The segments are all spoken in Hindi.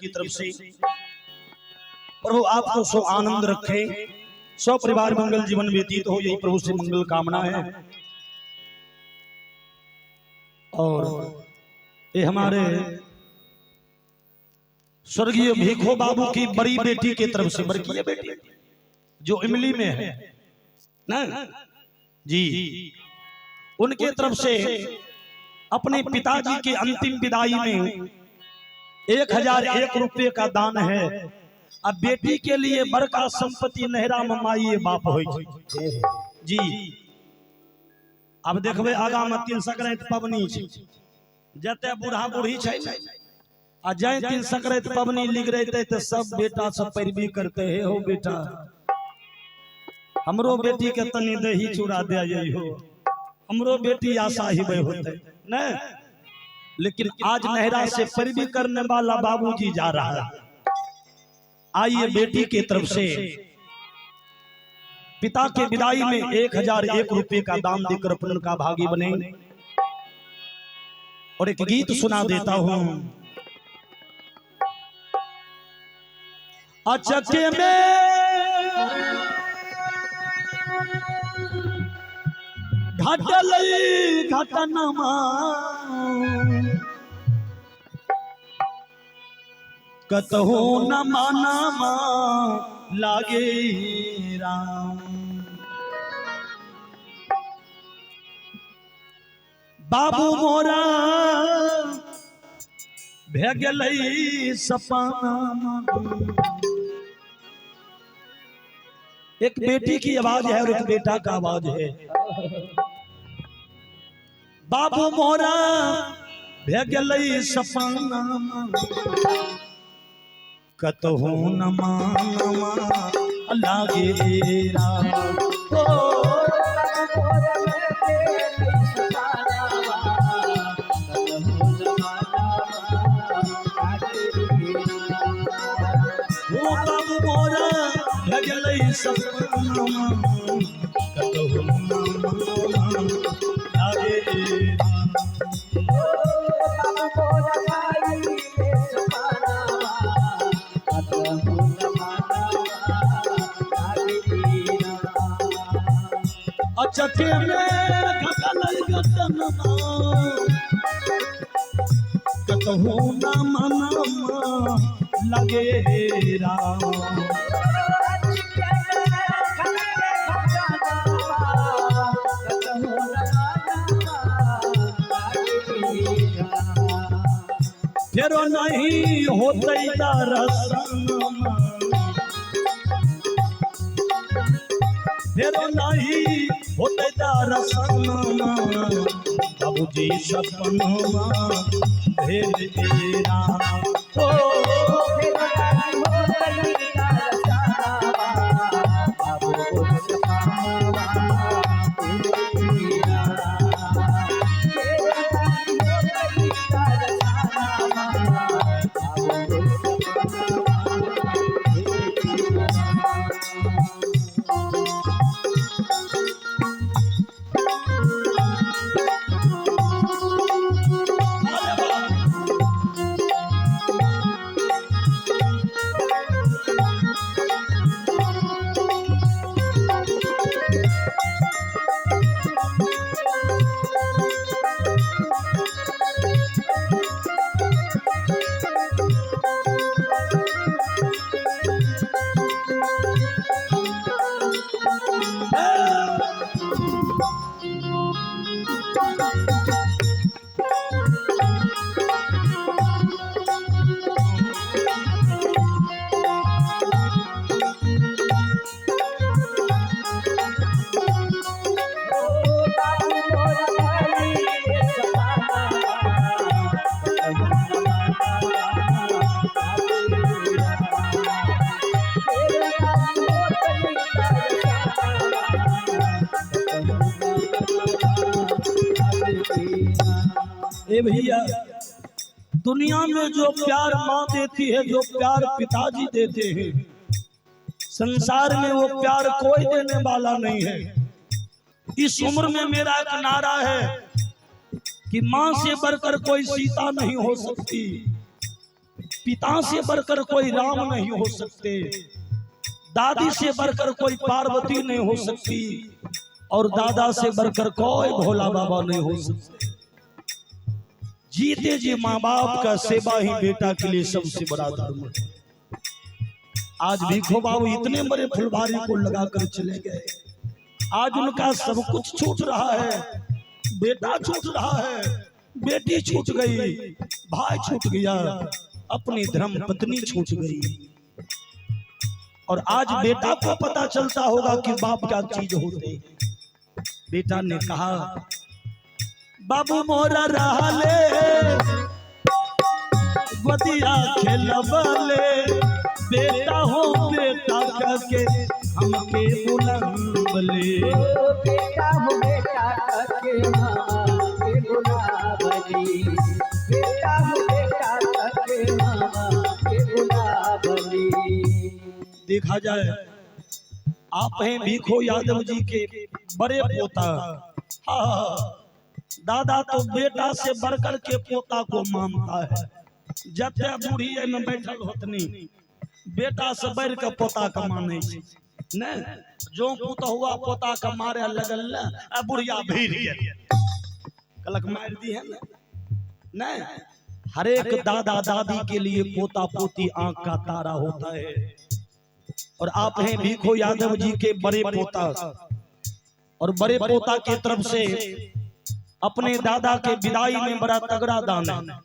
की तरफ से प्रभु आपको सो आनंद रखे, सौ परिवार मंगल जीवन व्यतीत हो, यही प्रभु से मंगल कामना है। और ये हमारे स्वर्गीय भीखो बाबू की बड़ी बेटी की तरफ से, बड़ी बेटी जो इमली में है ना जी, उनके तरफ से अपने पिताजी के अंतिम विदाई में 1001 रुपये का दान है। अब बेटी के लिए बड़का संपत्ति नहरा ममाई बाप हो जी। अब देखबे आगा में तिल संक्रांति पबनी जते बूढ़ा बूढ़ी छै आ जय तिल संक्रांति पबनी लिख रहे तो सब बेटा सब पैरवी करते है। हो बेटा हमरो बेटी के तनी दही चूड़ा दे हो, हमरो बेटी आशा ही वही होते न। लेकिन आज नहरा से पैरवी करने वाला बाबूजी जा रहा है। आइए बेटी की तरफ से पिता के विदाई में 1001 रुपये का दान देकर अपन का भागी बने। और एक गीत सुना देता हूं। अचके में घटल घटनमा कतहु न मानामा लागे राम। बाबू मोरा भे गेलै सपना। एक बेटी की आवाज है और एक बेटा का आवाज है। बाबू मोरा भे गेलै सपना कतहु न मानमा लागे राम। बाबू मोरा भे गेलै सपना कतहु न मानमा लागे राम। अचके में घटल घटनमा कतहु न मानमा लागे राम। फेरो नहीं होतै दर्शनमा, फेरो नहीं होतै दर्शनमा बाबूजी सपनमा भेज दे राम। ए भैया, दुनिया में जो प्यार माँ देती है, जो प्यार पिताजी देते हैं, संसार में वो प्यार कोई देने वाला नहीं है। इस उम्र में मेरा एक नारा है कि माँ से बढ़कर कोई सीता नहीं हो सकती। पिता से बढ़कर कोई राम नहीं हो सकते, दादी से बढ़कर कोई पार्वती नहीं हो सकती, और दादा से बढ़कर कोई भोला बाबा नहीं हो सकते। जीते जी माँ बाप का सेवा ही बेटा के लिए सबसे बड़ा धर्म है। आज भीखो बाबू इतने बड़े फुलवारी को लगाकर चले गए, आज उनका सब कुछ छूट रहा है। बेटा छूट रहा है, बेटी छूट गई, भाई छूट गया, अपनी धर्म पत्नी छूट गई। और आज बेटा को पता चलता होगा कि बाप क्या चीज होते। बेटा ने कहा, बाबू मोरा रहले बदिया खेलबले, बेटा हो बेटा करके हमके बुलावले, बेटा हो बेटा करके हमके बुलावले, बेटा हो बेटा करके हमके बुलावले। देखा जाए, आप हैं भीखो यादव जी के बड़े पोता। हाँ, दादा तो बेटा से बढ़कर के पोता को मानता है। जब तक बूढ़ी में बैठल होतनी, बेटा से बढ़ के पोता का माने न, जो पुत हुआ पोता का मारे लगल न, बुढ़िया भीड़ कलक मार दी है न। हर एक दादा दादी के लिए पोता पोती आंख का तारा होता है। और आप हैं भीखो यादव जी के बड़े पोता, और बड़े पोता की तरफ से अपने दादा के विदाई में बड़ा तगड़ा दान है।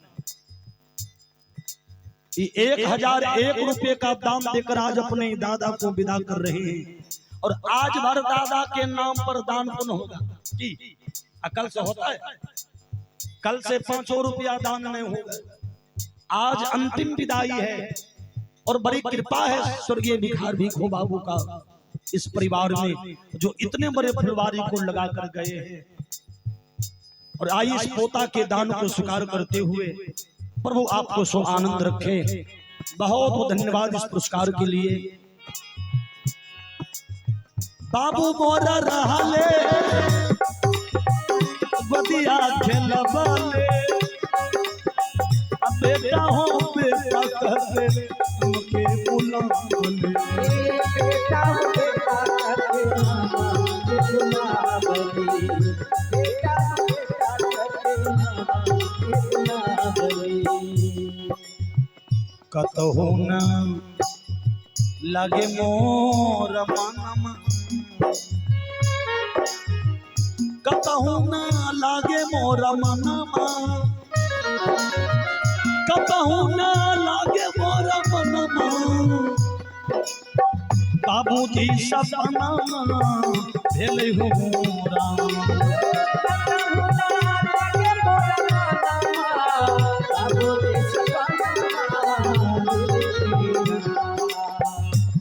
1001 रुपए का दाम देकर आज अपने दादा को विदा कर रहे हैं। और आज भर दादा के नाम पर दान पुण्य होगा कि कल से होता है, कल से 500 रुपया दान नहीं होगा। आज अंतिम विदाई है और बड़ी कृपा है स्वर्गीय भिखार भीखो बाबू का इस परिवार में, जो इतने बड़े फुलवारी को लगा कर गए हैं। और आई इस पोता के दान को स्वीकार करते हुए प्रभु आपको सो आनंद रखे। बहुत बहुत धन्यवाद इस पुरस्कार के लिए। बाबू मोरा रहले बदिया खेलबले, बेटा हो बेटा कहते हमके बुलावले, बेटा हो बेटा करके हमके बुलावले, बेटा हो बेटा करके हमके बुलावले। कतहु न लगे मोर मनम, कतहु न लागे मोर मनमा, कतहु न लागे मोर मनमा, बाबूजी सपना भेलै हो राम।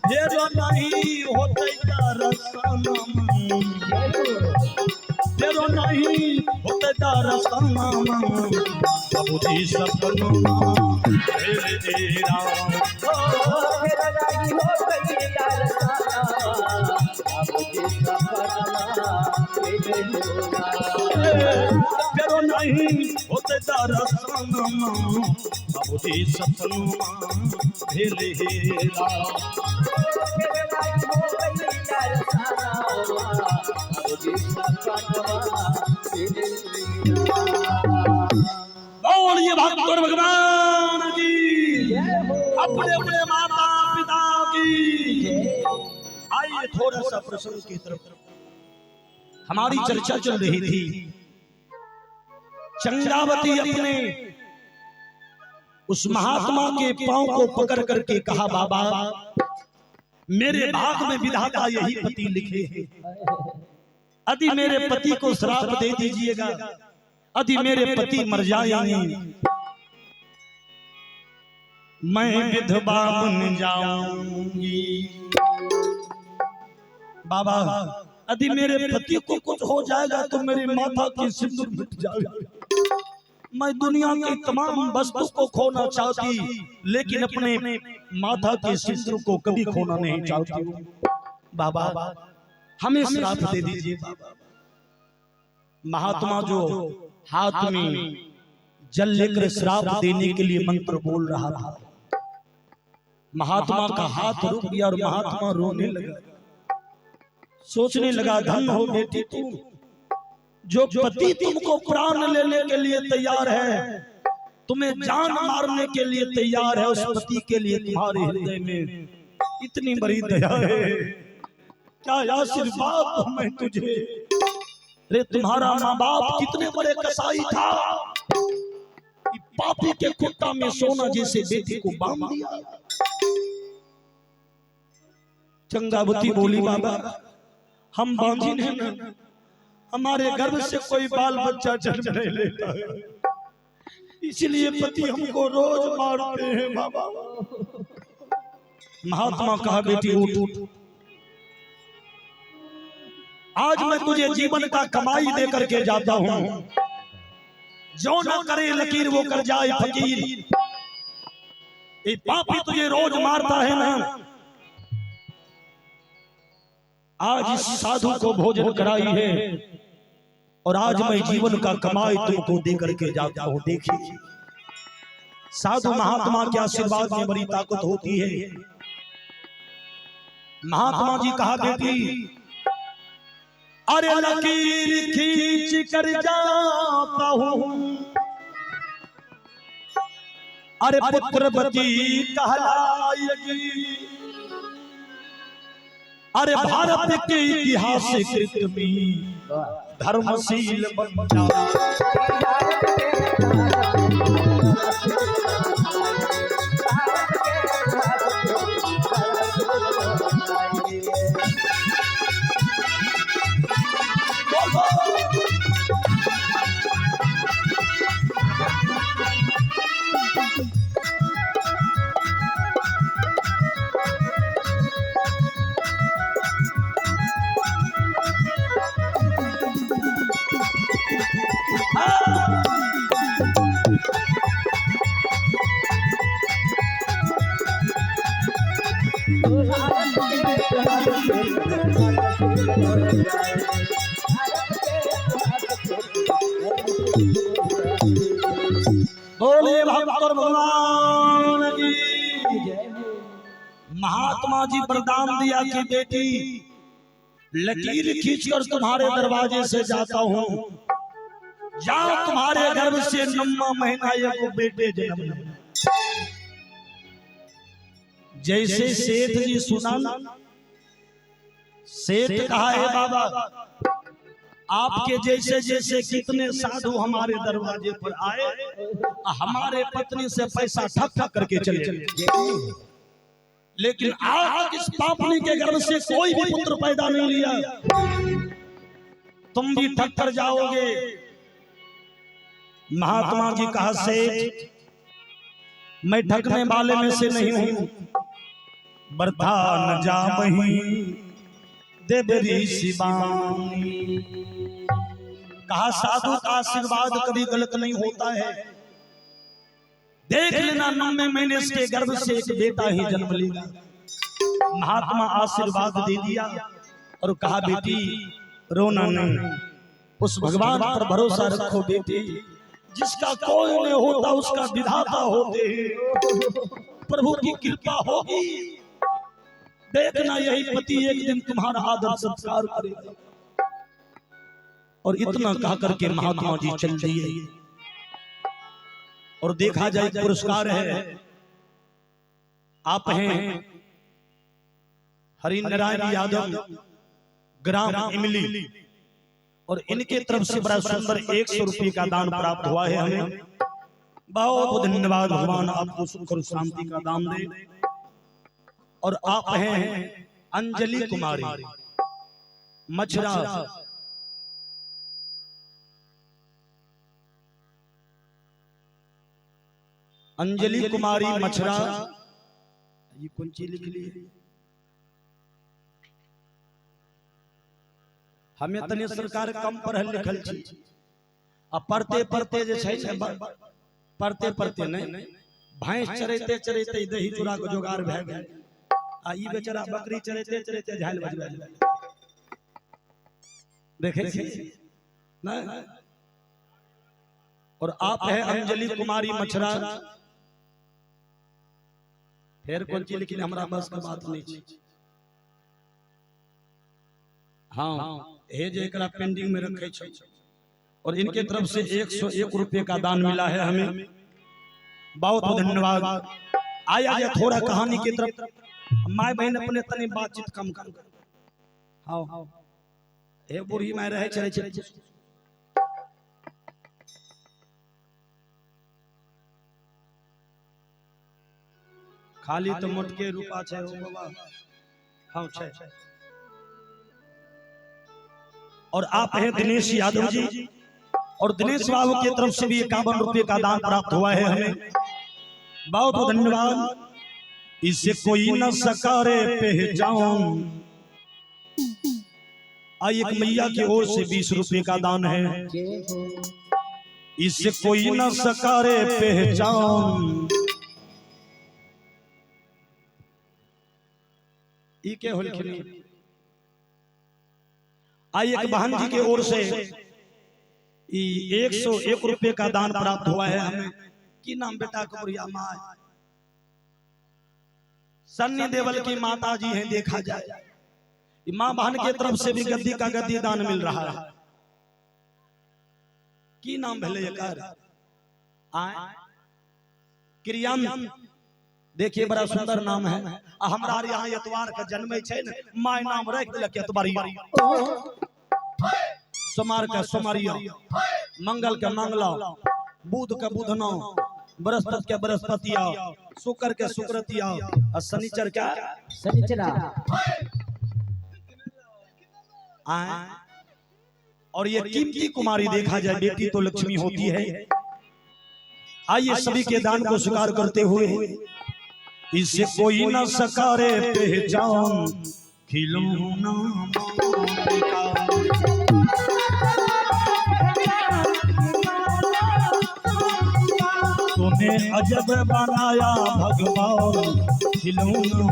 फेरो नहीं होते दर्शनम, फेरो नहीं होते दर्शनम, बाबूजी सपना भेलै राम। फेरो नहीं होते दर्शनम, बाबूजी सपना भेलै राम। बोलिए भगवान भगवान की, अपने अपने माता पिता की। आइए थोड़ा सा प्रसंग की तरफ। हमारी चर्चा चल रही थी, चंद्रावती अपने उस महात्मा के पांव को पकड़ करके कहा, बाबा मेरे भाग में विधाता यही पति लिखे हैं, यदि मेरे पति को श्राप दे दीजिएगा, यदि मेरे पति मर जाएंगे मैं विधवा बन जाऊंगी। बाबा यदि मेरे पति को कुछ हो जाएगा तो मेरे माथा की सिंदूर मिट जाएगा। मैं दुनिया की तमाम वस्तु को खोना चाहती, लेकिन अपने माथा के सिंदूर को कभी खोना नहीं चाहती। बाबा हमें श्राप दे दीजिए। महात्मा जो हाथ में जल लेकर श्राप देने के लिए मंत्र बोल रहा था, महात्मा का हाथ रुक गया और महात्मा रोने लगा, सोचने लगा धन हो बेटी तुम, जो पति तुमको प्राण लेने के लिए तैयार है, तुम्हें जान मारने के लिए तैयार है, उस पति के लिए तुम्हारे हृदय में इतनी बड़ी दया है, क्या आशीर्वाद दूं मैं तुझे। रे तुम्हारा माँ बाप कितने बड़े कसाई था, पापी के कुत्ता में सोना जैसे बेटी को बांध दिया। चंगावती बोली बाबा हम बांझिन हैं ना, हमारे गर्भ से कोई बाल बच्चा जन्म नहीं लेता है, इसलिए पति हमको रोज मारते हैं बाबा। महात्मा कहा बेटी उठ, आज मैं तुझे जीवन का कमाई दे करके जाता हूं, जो न करे लकीर वो कर जाए फकीर। ये पापी तुझे रोज मारता है ना, आज इस साधु को भोजन कराई है और आज मैं जीवन का कमाई तुमको दे करके जाता हूं। देखिए साधु महात्मा के आशीर्वाद में बड़ी ताकत होती है। महात्मा जी कहा बेटी अरे लकीर खींच कर जाता हूं, अरे पुत्रवती कहलाएगी, अरे भारत के इतिहास कृत में धर्मशील बन जाए। बोले भगवान भगवान की जय। महात्मा जी वरदान दिया कि बेटी लकीर खींचकर तुम्हारे दरवाजे से जाता हूं, जहां तुम्हारे गर्भ से 9वां महीना एक बेटे जन्म। जैसे सेठ जी सुना ना, सेठ कहा है बाबा आपके जैसे जैसे कितने साधु हमारे दरवाजे पर आए, हमारे पत्नी से पैसा ठक ठक करके चले, लेकिन आज इस पापनी के गर्भ से कोई भी पुत्र पैदा नहीं लिया, तुम भी ठक कर जाओगे। महात्मा जी कहा सेठ मैं ठगने वाले में से नहीं हूं, बरथा न जा वही देवरी शिवानी। कहा साधु का आशीर्वाद कभी गलत नहीं होता है, देख लेना 9वें महीने से गर्भ से एक बेटा ही जन्म लेगा। महात्मा आशीर्वाद दे दिया और कहा बेटी रोना नहीं, उस भगवान पर भरोसा रखो बेटी, जिसका कोई नहीं होता उसका विधाता होते हैं, प्रभु की कृपा होगी, देखना यही पति एक दिन तुम्हारा आदर सत्कार करेगा। और इतना कह करके महात्मा जी चल दिए। और देखा जाए पुरस्कार है, आप हैं हरिनारायण यादव ग्राम इमली, और इनके तरफ से बड़ा सुंदर 100 रुपये का दान प्राप्त हुआ है हमें। बहुत बहुत धन्यवाद, भगवान आपको सुख और शांति का दान दे। और आप हैं अंजलि कुमारी मछरा, अंजलि कुमारी मछरा, ये कौन चीज लिख ली है? हमें तने सरकार कम पढ़ल लिखल छी, अब पढ़ते पढ़ते जे छै पढ़ते पढ़ते नहीं भैंस चरते चरते दही चूड़ा के जोगाड़ भए गेल, आ ई बेचारा बकरी चरते चरते झाल बजबे देखे छी ना। और आप है अंजलि कुमारी मछरा, फिर कौन चीज, लेकिन हमारा बस का बात नहीं छी। हाँ हे जे एकरा पेंडिंग में रखे छै, और इनके तरफ से 101 रुपए का दान मिला है हमें, बहुत बहुत धन्यवाद। आया थोड़ा कहानी की तरफ। माय बहन अपने तनी बातचीत कम कर। हाँ हे बूढ़ी माय रहे चले खाली तो मोटके रूपा छै हो बाबा। हाँ छै। और आप हैं दिनेश यादव जी, और दिनेश बाबू की तरफ से भी 51 रुपए का दान प्राप्त हुआ है हमें, बहुत बहुत धन्यवाद। इसे कोई न सकारे पहचान। आई एक मैया की ओर से 20 रुपए का दान है। इसे कोई न सकारे पहचान। ई के होलखिन। आई एक बहन जी की ओर से 101 रुपए का दान प्राप्त हुआ है हमें। की नाम बेटा कबूरिया माँ? सन्नी देवल की माता जी हैं। देखा जाए माँ बहन की तरफ से भी गद्दी का गद्दी दान मिल रहा है। की नाम भले क्रियान, देखिए बड़ा सुंदर नाम है। हमारा यहाँ एतवार का जन्म है न, माय नाम रख दिलक एतवारी, सोमार का सोमारिया, मंगल के मंगला, बुध के बुधना, बृहस्पति के बृहस्पतिया, शुक्र के शुक्रतिया, और शनिचर का शनिचरा। और ये कीमती कुमारी देखा जाए, बेटी तो लक्ष्मी होती है। आइए सभी के दान को स्वीकार करते हुए, इसे कोई न सकारे पहचान, खिलौना तुम्हें अजब बनाया भगवान, खिलौना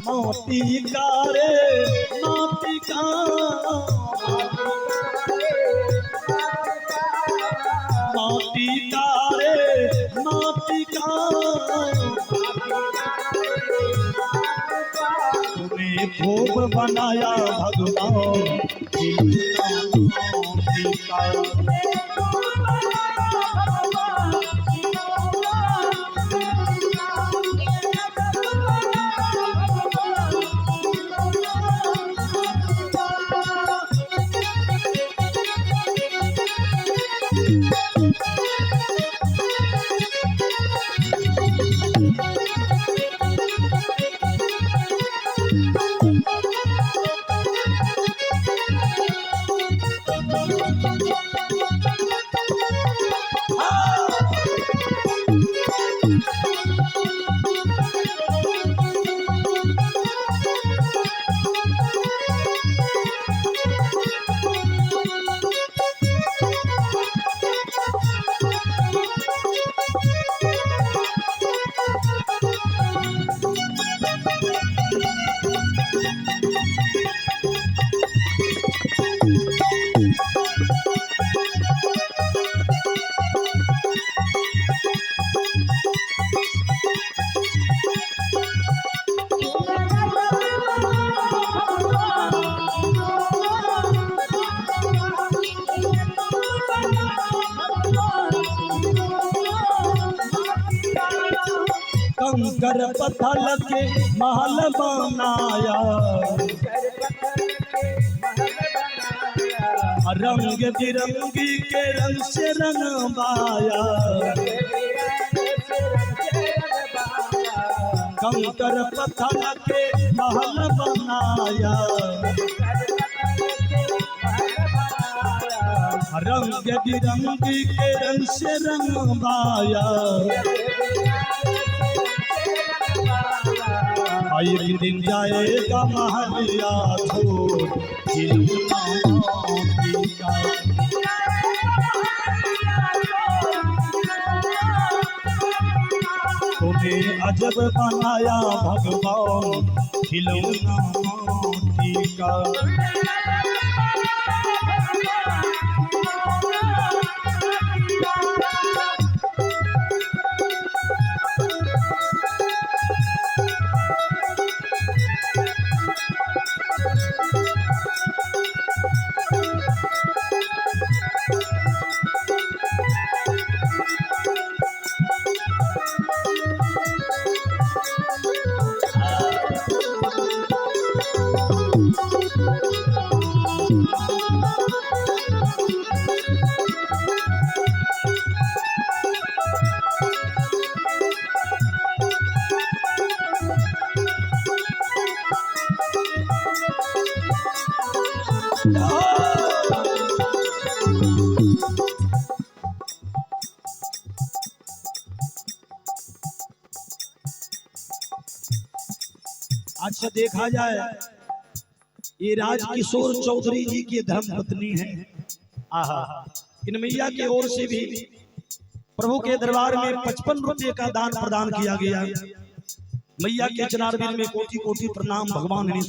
मोती का रे मोती का, मोती का रे मोती का, तुम्हें खूब बनाया भगवान, मोती का। कंकर पत्थर के महल बनाया, रंग बिरंगी के रंग से रंगवाया, कंकर पत्थर के महल बनाया, रंग बिरंगी के रंग से रंगवाया। एक दिन जाएगा महलिया छोड़, तुम्हें अजब बनाया भगवान, खिलौना मोती का। अच्छा देखा जाए, ये राजकिशोर चौधरी जी की धर्मपत्नी है। आहा, इन मैया की ओर से भी प्रभु के दरबार में 55 रुपये का दान प्रदान किया गया। मैया के चरणारविंद में कोटि कोटि प्रणाम। भगवान ने